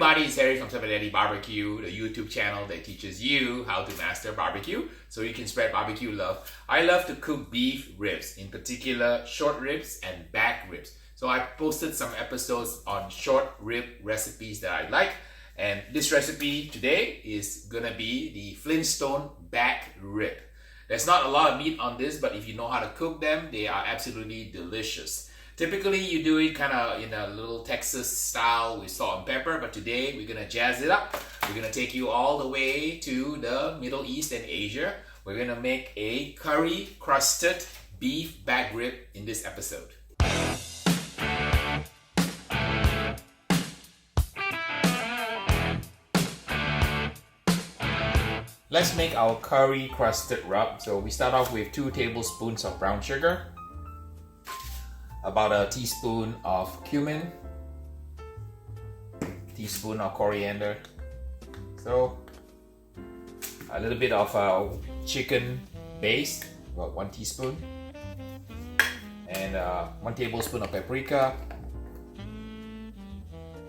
everybody, it's Harry from SoCal, the YouTube channel that teaches you how to master barbecue so you can spread barbecue love. I love to cook beef ribs, in particular short ribs and back ribs. So I posted some episodes on short rib recipes that I like, and this recipe today is gonna be the Flintstone back rib. There's not a lot of meat on this, but if you know how to cook them, they are absolutely delicious. Typically, you do it kind of in a little Texas style with salt and pepper, but today we're gonna jazz it up. We're gonna take you all the way to the Middle East and Asia. We're gonna make a curry crusted beef back rib in this episode. Let's make our curry crusted rub. So we start off with 2 tablespoons of brown sugar, about a teaspoon of cumin, teaspoon of coriander, so a little bit of chicken base, about 1 teaspoon, and 1 tablespoon of paprika,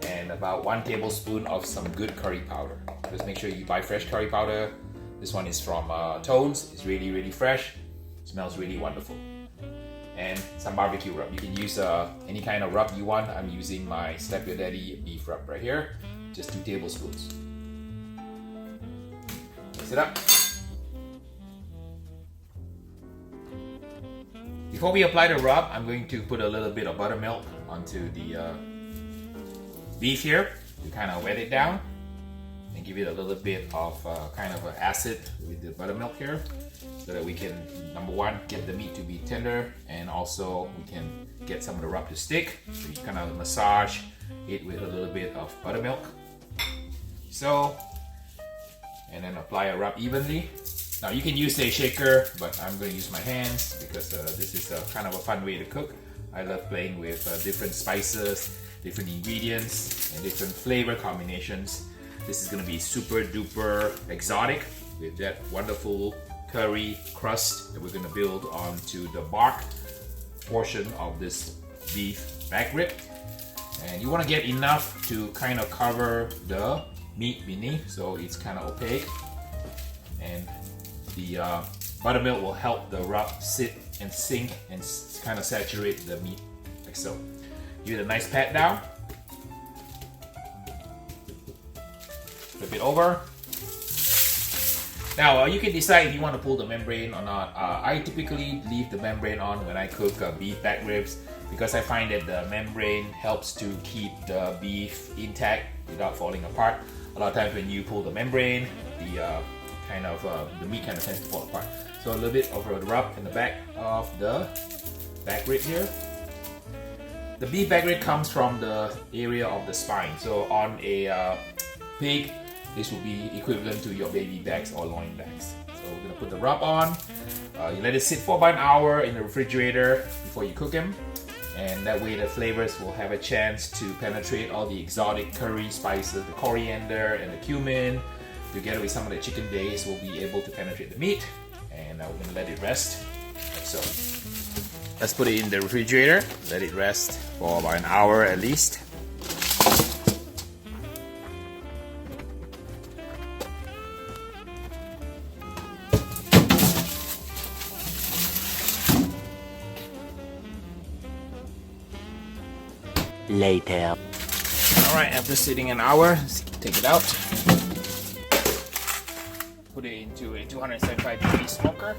and about 1 tablespoon of some good curry powder. Just make sure you buy fresh curry powder. This one is from Tones. It's really fresh. It smells really wonderful. And some barbecue rub. You can use any kind of rub you want. I'm using my Slap Your Daddy beef rub right here. Just 2 tablespoons. Mix it up. Before we apply the rub, I'm going to put a little bit of buttermilk onto the beef here to kind of wet it down and give it a little bit of kind of an acid with the buttermilk here, so that we can, number one, get the meat to be tender, and also we can get some of the rub to stick. So you kind of massage it with a little bit of buttermilk. So, and then apply a rub evenly. Now you can use a shaker, but I'm going to use my hands because this is kind of a fun way to cook. I love playing with different spices, different ingredients, and different flavor combinations. This is going to be super duper exotic with that wonderful curry crust that we're going to build onto the bark portion of this beef back rib. And you want to get enough to kind of cover the meat beneath, so it's kind of opaque, and the buttermilk will help the rub sit and sink and kind of saturate the meat like so. Give it a nice pat down, flip it over. Now you can decide if you want to pull the membrane or not. I typically leave the membrane on when I cook beef back ribs because I find that the membrane helps to keep the beef intact without falling apart. A lot of times when you pull the membrane, the meat kind of tends to fall apart. So a little bit of a rub in the back of the back rib here. The beef back rib comes from the area of the spine. So on a pig, this will be equivalent to your baby backs or loin backs. So we're gonna put the rub on. You let it sit for about an hour in the refrigerator before you cook them, and that way the flavors will have a chance to penetrate all the exotic curry spices, the coriander and the cumin, together with some of the chicken base, will be able to penetrate the meat. And we're gonna let it rest. So let's put it in the refrigerator. Let it rest for about an hour at least. Later. Alright, after sitting an hour, let's take it out. Put it into a 275-degree smoker.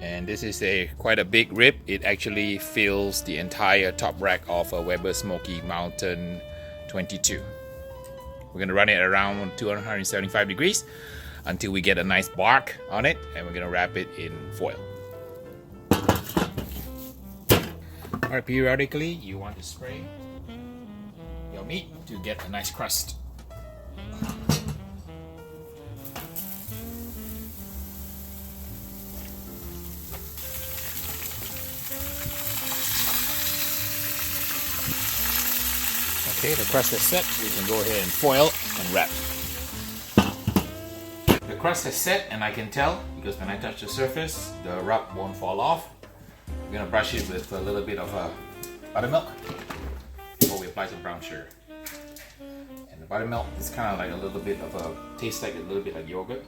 And this is quite a big rib. It actually fills the entire top rack of a Weber Smoky Mountain 22. We're going to run it around 275 degrees until we get a nice bark on it, and we're gonna wrap it in foil. Alright, periodically you want to spray your meat to get a nice crust. Okay, the crust is set. We can go ahead and foil and wrap. The crust is set, and I can tell because because when I touch the surface, the rub won't fall off. I'm gonna brush it with a little bit of buttermilk before we apply some brown sugar. And the buttermilk is kind of like a little bit of a, tastes like a little bit like yogurt.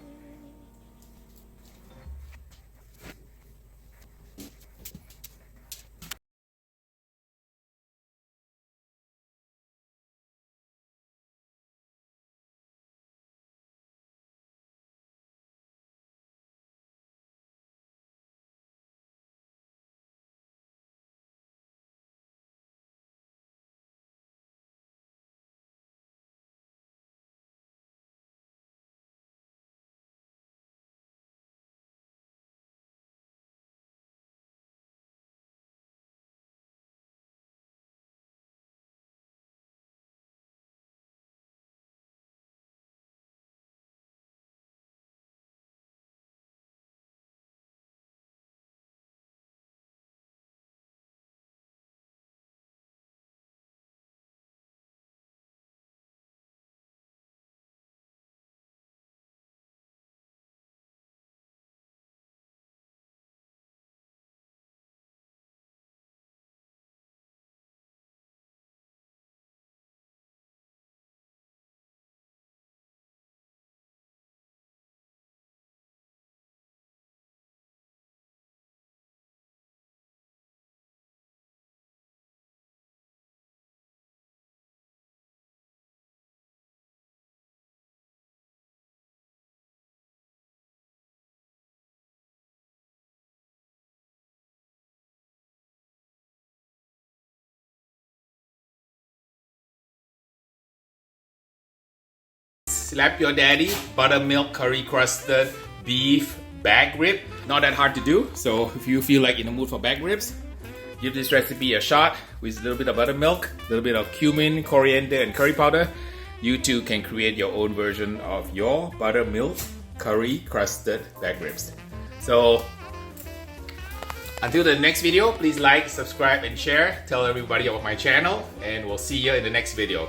Slap Your Daddy buttermilk curry crusted beef back rib. Not that hard to do, so if you feel like in the mood for back ribs, give this recipe a shot with a little bit of buttermilk, a little bit of cumin, coriander, and curry powder. You too can create your own version of your buttermilk curry crusted back ribs. So until the next video, please like, subscribe, and share. Tell everybody about my channel, and we'll see you in the next video.